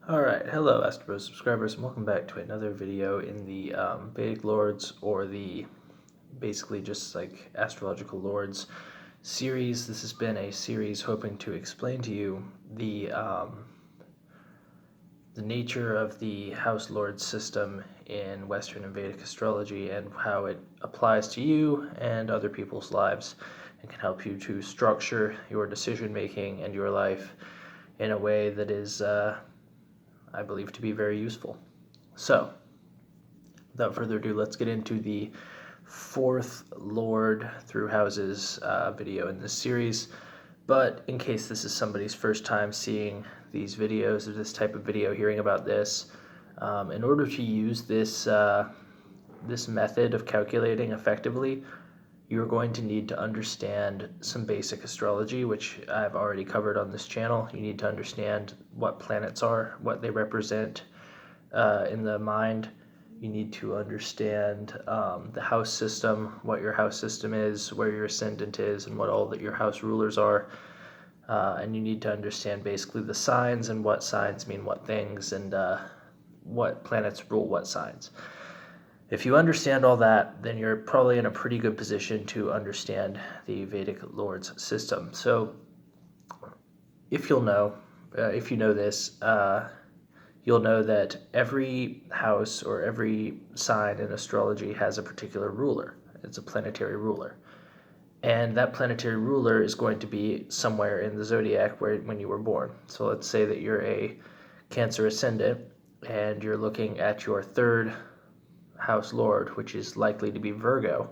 Alright, hello Astro subscribers, and welcome back to another video in the Vedic Lords, or the basically just like astrological lords series. This has been a series hoping to explain to you the nature of the House Lord system in Western and Vedic astrology and how it applies to you and other people's lives, and can help you to structure your decision making and your life in a way that is I believe to be very useful. So, without further ado, let's get into the fourth Lord through houses video in this series. But in case this is somebody's first time seeing these videos, or this type of video, hearing about this, in order to use this method of calculating effectively, you're going to need to understand some basic astrology, which I've already covered on this channel. You need to understand what planets are, what they represent in the mind. You need to understand the house system, what your house system is, where your ascendant is, and what all that your house rulers are. And you need to understand basically the signs and what signs mean what things, and what planets rule what signs. If you understand all that, then you're probably in a pretty good position to understand the Vedic Lords system. So, if you know this, you'll know that every house or every sign in astrology has a particular ruler. It's a planetary ruler. And that planetary ruler is going to be somewhere in the zodiac when you were born. So let's say that you're a Cancer ascendant and you're looking at your third house lord, which is likely to be Virgo,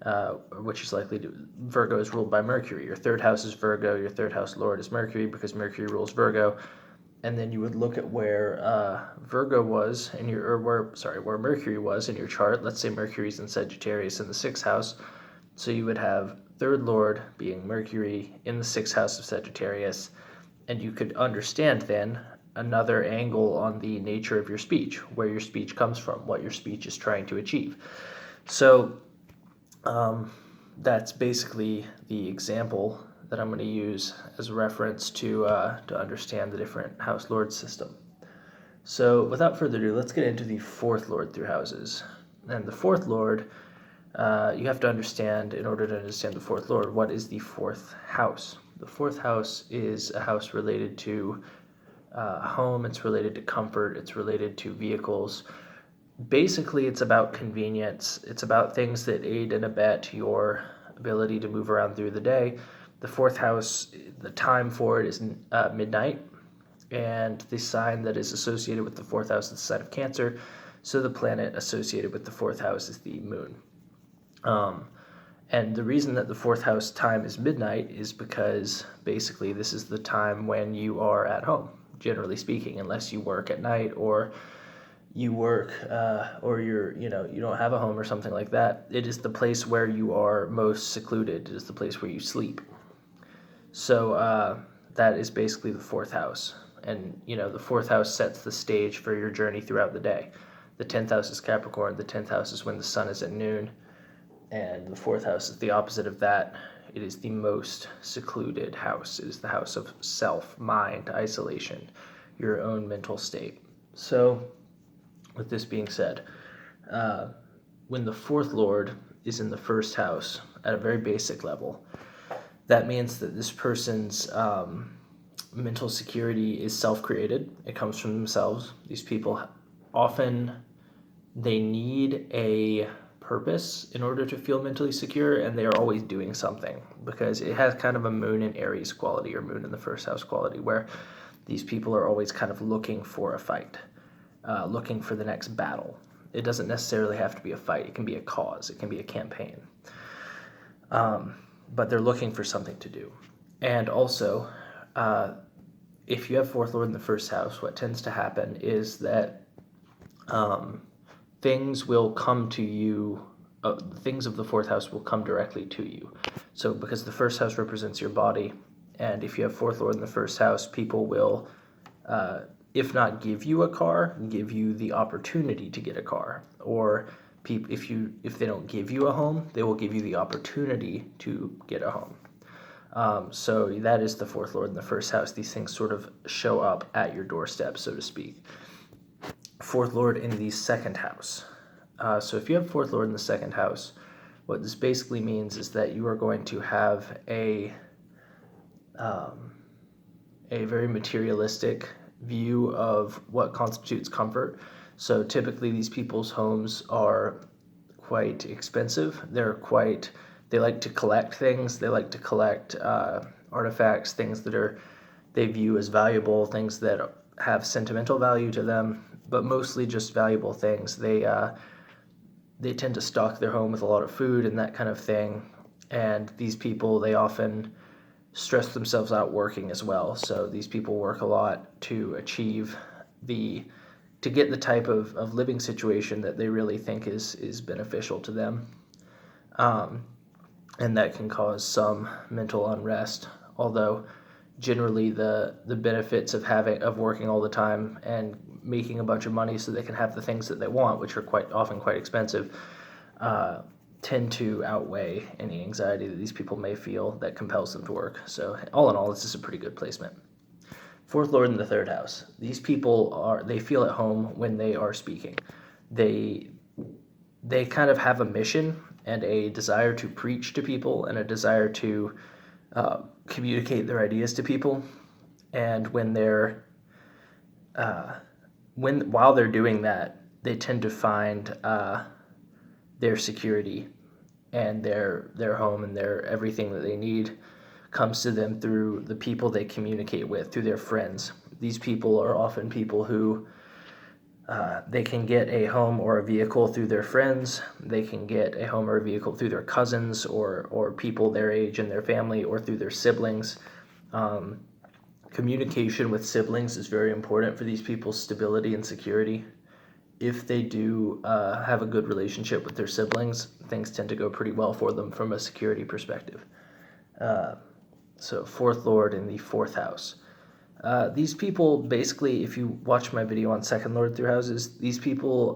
Virgo is ruled by Mercury. Your third house is Virgo, your third house lord is Mercury, because Mercury rules Virgo. And then you would look at where Virgo was in your, where Mercury was in your chart. Let's say Mercury's in Sagittarius in the sixth house. So you would have third lord being Mercury in the sixth house of Sagittarius, and you could understand then another angle on the nature of your speech, where your speech comes from, what your speech is trying to achieve. So that's basically the example that I'm going to use as a reference to understand the different house lord system. So without further ado, let's get into the fourth lord through houses. And the fourth lord, you have to understand, in order to understand the fourth lord, what is the fourth house? The fourth house is a house related to home, it's related to comfort, it's related to vehicles. Basically, it's about convenience. It's about things that aid and abet your ability to move around through the day. The fourth house, the time for it is midnight, and the sign that is associated with the fourth house is the sign of Cancer, so the planet associated with the fourth house is the moon. And the reason that the fourth house time is midnight is because basically this is the time when you are at home, generally speaking, unless you work at night, or you work or you don't have a home or something like that. It is the place where you are most secluded. It is the place where you sleep. So that is basically the fourth house. And the fourth house sets the stage for your journey throughout the day. The 10th house is Capricorn. The 10th house is when the sun is at noon. And the fourth house is the opposite of that. It is the most secluded house. It is the house of self, mind, isolation, your own mental state. So, with this being said, when the fourth lord is in the first house at a very basic level, that means that this person's mental security is self-created. It comes from themselves. These people often, they need a purpose in order to feel mentally secure, and they are always doing something, because it has kind of a moon in Aries quality, or moon in the first house quality, where these people are always kind of looking for a fight, looking for the next battle. It doesn't necessarily have to be a fight. It can be a cause. It can be a campaign. But they're looking for something to do. And also, if you have fourth lord in the first house, what tends to happen is that things will come to you, things of the fourth house will come directly to you. So because the first house represents your body, and if you have fourth lord in the first house, people will, if not give you a car, give you the opportunity to get a car. Or if they don't give you a home, they will give you the opportunity to get a home. So that is the fourth lord in the first house. These things sort of show up at your doorstep, so to speak. Fourth lord in the second house. So if you have fourth lord in the second house, what this basically means is that you are going to have a very materialistic view of what constitutes comfort. So typically these people's homes are quite expensive. They like to collect things. They like to collect artifacts, things that they view as valuable, things that have sentimental value to them, but mostly just valuable things. They tend to stock their home with a lot of food and that kind of thing. And these people, they often stress themselves out working as well. So these people work a lot to get the type of living situation that they really think is beneficial to them. And that can cause some mental unrest, although generally the benefits of working all the time and making a bunch of money so they can have the things that they want, which are quite often quite expensive, tend to outweigh any anxiety that these people may feel that compels them to work. So all in all, this is a pretty good placement. Fourth lord in the third house. These people they feel at home when they are speaking. They kind of have a mission and a desire to preach to people and a desire to communicate their ideas to people. And while they're doing that, they tend to find their security and their home and their everything that they need comes to them through the people they communicate with, through their friends. These people are often people who they can get a home or a vehicle through their friends. They can get a home or a vehicle through their cousins or people their age and their family, or through their siblings. Communication with siblings is very important for these people's stability and security. If they do have a good relationship with their siblings, things tend to go pretty well for them from a security perspective. So fourth lord in the fourth house. These people, basically, if you watch my video on second lord through houses, these people,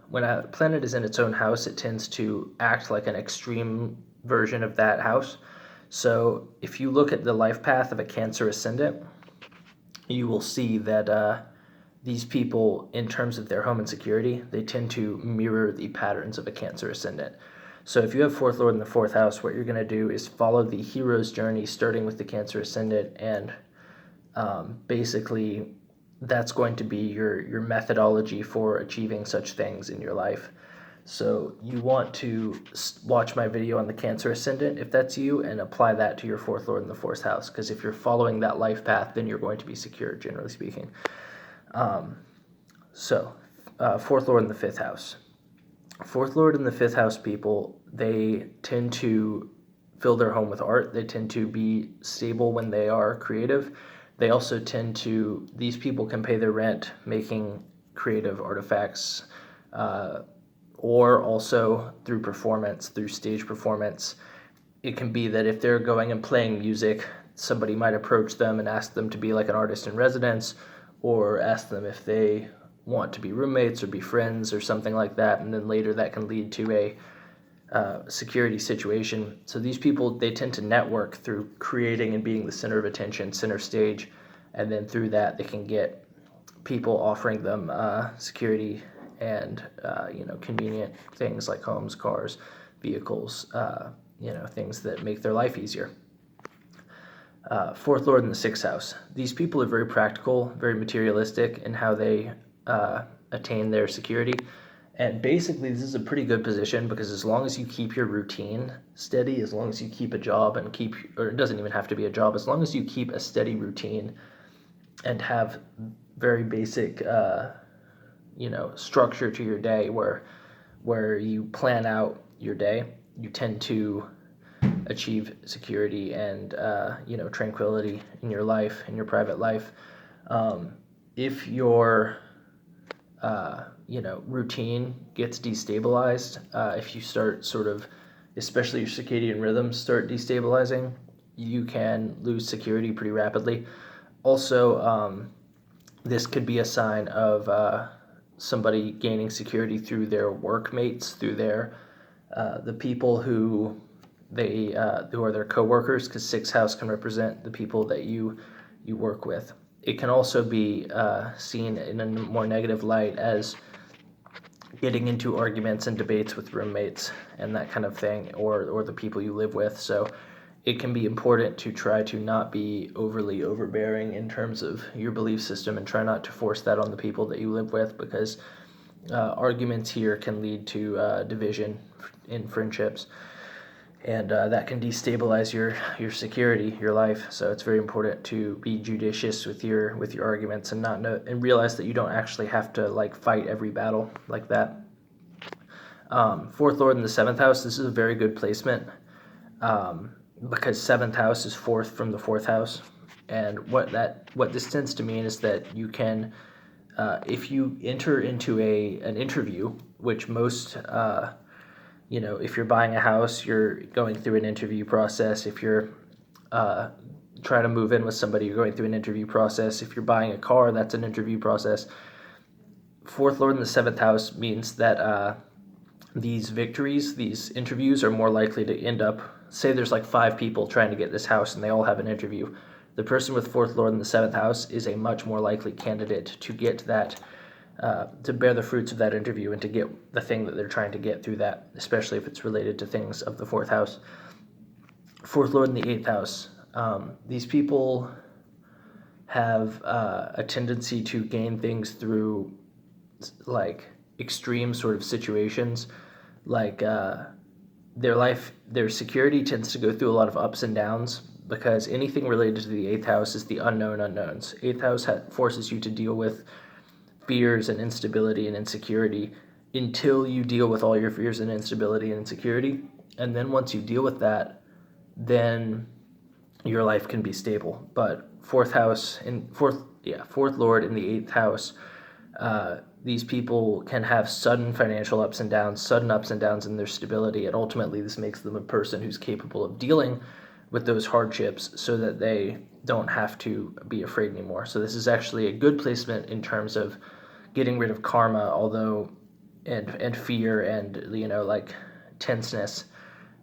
when a planet is in its own house, it tends to act like an extreme version of that house. So if you look at the life path of a Cancer ascendant, you will see that these people, in terms of their home and security, they tend to mirror the patterns of a Cancer ascendant. So if you have fourth lord in the fourth house, what you're going to do is follow the hero's journey, starting with the Cancer ascendant, and basically that's going to be your methodology for achieving such things in your life. So you want to watch my video on the Cancer ascendant if that's you, and apply that to your fourth lord in the fourth house, because if you're following that life path, then you're going to be secure, generally speaking. Fourth lord in the fifth house. Fourth lord in the fifth house people, they tend to fill their home with art. They tend to be stable when they are creative. They also these people can pay their rent making creative artifacts, or also through performance, through stage performance. It can be that if they're going and playing music, somebody might approach them and ask them to be like an artist in residence, or ask them if they want to be roommates or be friends or something like that, and then later that can lead to a security situation. So these people, they tend to network through creating and being the center of attention, center stage, and then through that they can get people offering them security and convenient things like homes, cars, vehicles, things that make their life easier. Fourth lord in the sixth house. These people are very practical, very materialistic in how they attain their security. And basically, this is a pretty good position, because as long as you keep your routine steady, as long as you keep a job or it doesn't even have to be a job, as long as you keep a steady routine and have very basic, structure to your day where you plan out your day, you tend to achieve security and, tranquility in your life, in your private life. If your routine gets destabilized, if you start especially your circadian rhythms start destabilizing, you can lose security pretty rapidly. Also, this could be a sign of somebody gaining security through their workmates, through the people who who are their coworkers, because sixth house can represent the people that you work with. It can also be seen in a more negative light as getting into arguments and debates with roommates and that kind of thing, or the people you live with. So it can be important to try to not be overly overbearing in terms of your belief system, and try not to force that on the people that you live with, because arguments here can lead to division in friendships, and that can destabilize your security, your life. So it's very important to be judicious with your arguments, and and realize that you don't actually have to like fight every battle like that. Fourth lord in the seventh house. This is a very good placement, because seventh house is fourth from the fourth house, and what this tends to mean is that you can, if you enter into an interview, which most if you're buying a house, you're going through an interview process. If you're trying to move in with somebody, you're going through an interview process. If you're buying a car, that's an interview process. Fourth lord in the seventh house means that these victories, these interviews, are more likely to end up, say there's like 5 people trying to get this house and they all have an interview. The person with fourth lord in the seventh house is a much more likely candidate to get that, to bear the fruits of that interview and to get the thing that they're trying to get through that, especially if it's related to things of the fourth house. Fourth lord in the eighth house. These people have a tendency to gain things through like extreme sort of situations, like their security tends to go through a lot of ups and downs, because anything related to the eighth house is the unknown unknowns. Eighth house forces you to deal with fears and instability and insecurity until you deal with all your fears and instability and insecurity. And then once you deal with that, then your life can be stable. But fourth lord in the eighth house, these people can have sudden financial ups and downs in their stability, and ultimately this makes them a person who's capable of dealing with those hardships so that they don't have to be afraid anymore. So this is actually a good placement in terms of getting rid of karma, although and fear and like tenseness.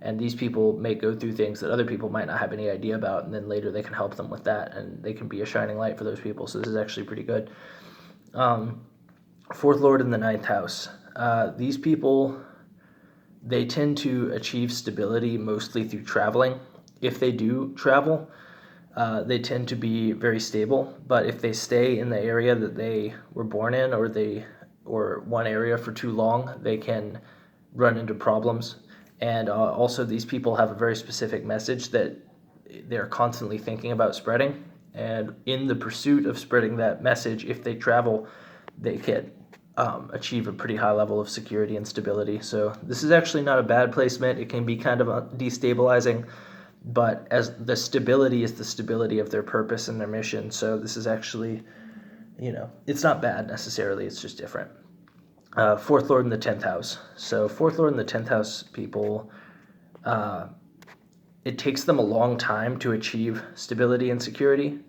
And these people may go through things that other people might not have any idea about, and then later they can help them with that, and they can be a shining light for those people. So this is actually pretty good. Fourth lord in the ninth house. These people, they tend to achieve stability mostly through traveling. If they do travel, they tend to be very stable. But if they stay in the area that they were born in, or one area for too long, they can run into problems. And also these people have a very specific message that they're constantly thinking about spreading. And in the pursuit of spreading that message, if they travel, they can achieve a pretty high level of security and stability. So this is actually not a bad placement. It can be kind of destabilizing, but as the stability is the stability of their purpose and their mission. So this is actually, it's not bad necessarily. It's just different. Fourth lord in the 10th house. So fourth lord in the 10th house people, it takes them a long time to achieve stability and security,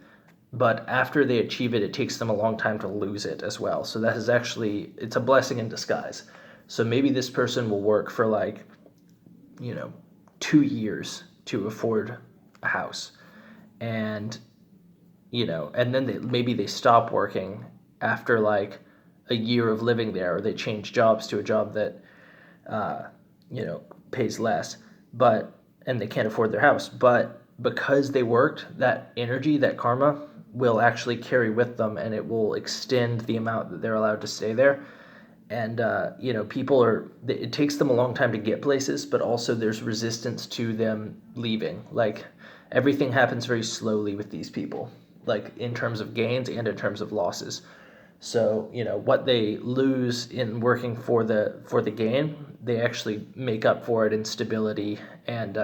but after they achieve it, it takes them a long time to lose it as well. So that is actually, it's a blessing in disguise. So maybe this person will work for 2 years to afford a house, and and then maybe they stop working after a year of living there, or they change jobs to a job that pays less, and they can't afford their house. But because they worked, that energy, that karma, will actually carry with them, and it will extend the amount that they're allowed to stay there. And it takes them a long time to get places, but also there's resistance to them leaving. Like, everything happens very slowly with these people, like in terms of gains and in terms of losses. So, what they lose in working for the gain, they actually make up for it in stability and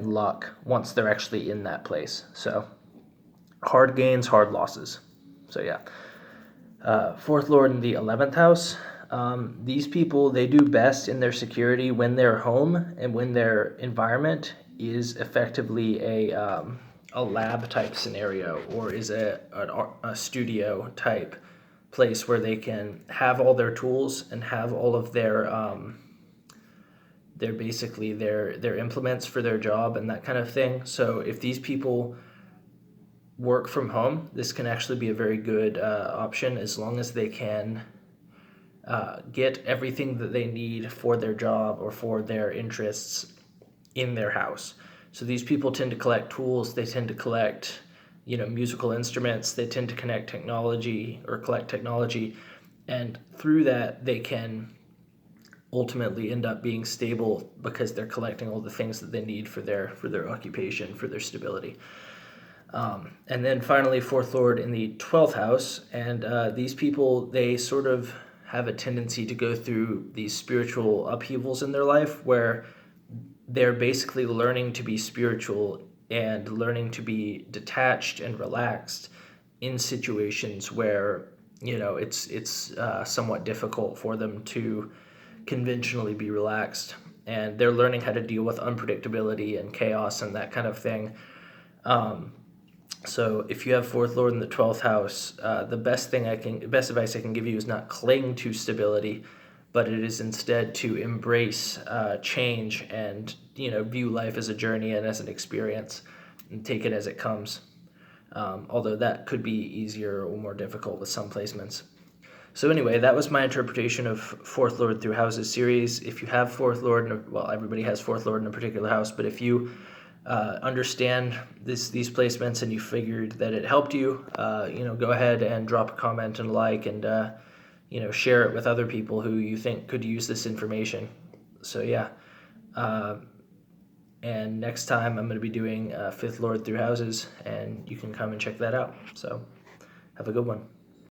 luck once they're actually in that place. So, hard gains, hard losses. So yeah. Fourth lord in the 11th house. These people, they do best in their security when their home and when their environment is effectively a lab type scenario, or is a studio type place where they can have all their tools and have all of their they're basically their implements for their job and that kind of thing. So if these people work from home, this can actually be a very good option, as long as they can get everything that they need for their job or for their interests in their house. So these people tend to collect tools, they tend to collect, musical instruments, they tend to collect technology, and through that they can ultimately end up being stable because they're collecting all the things that they need for their occupation, for their stability. And then finally, fourth lord in the 12th house, and these people, they sort of have a tendency to go through these spiritual upheavals in their life where they're basically learning to be spiritual and learning to be detached and relaxed in situations where it's somewhat difficult for them to conventionally be relaxed, and they're learning how to deal with unpredictability and chaos and that kind of thing. So if you have fourth lord in the 12th house, the best advice I can give you is not cling to stability, but it is instead to embrace change and view life as a journey and as an experience, and take it as it comes. Although that could be easier or more difficult with some placements. So anyway, that was my interpretation of fourth lord through houses series. If you have fourth lord, well, everybody has fourth lord in a particular house, but if you understand these placements and you figured that it helped you, go ahead and drop a comment and like, and share it with other people who you think could use this information. So yeah, and next time I'm going to be doing fifth lord through houses, and you can come and check that out. So have a good one.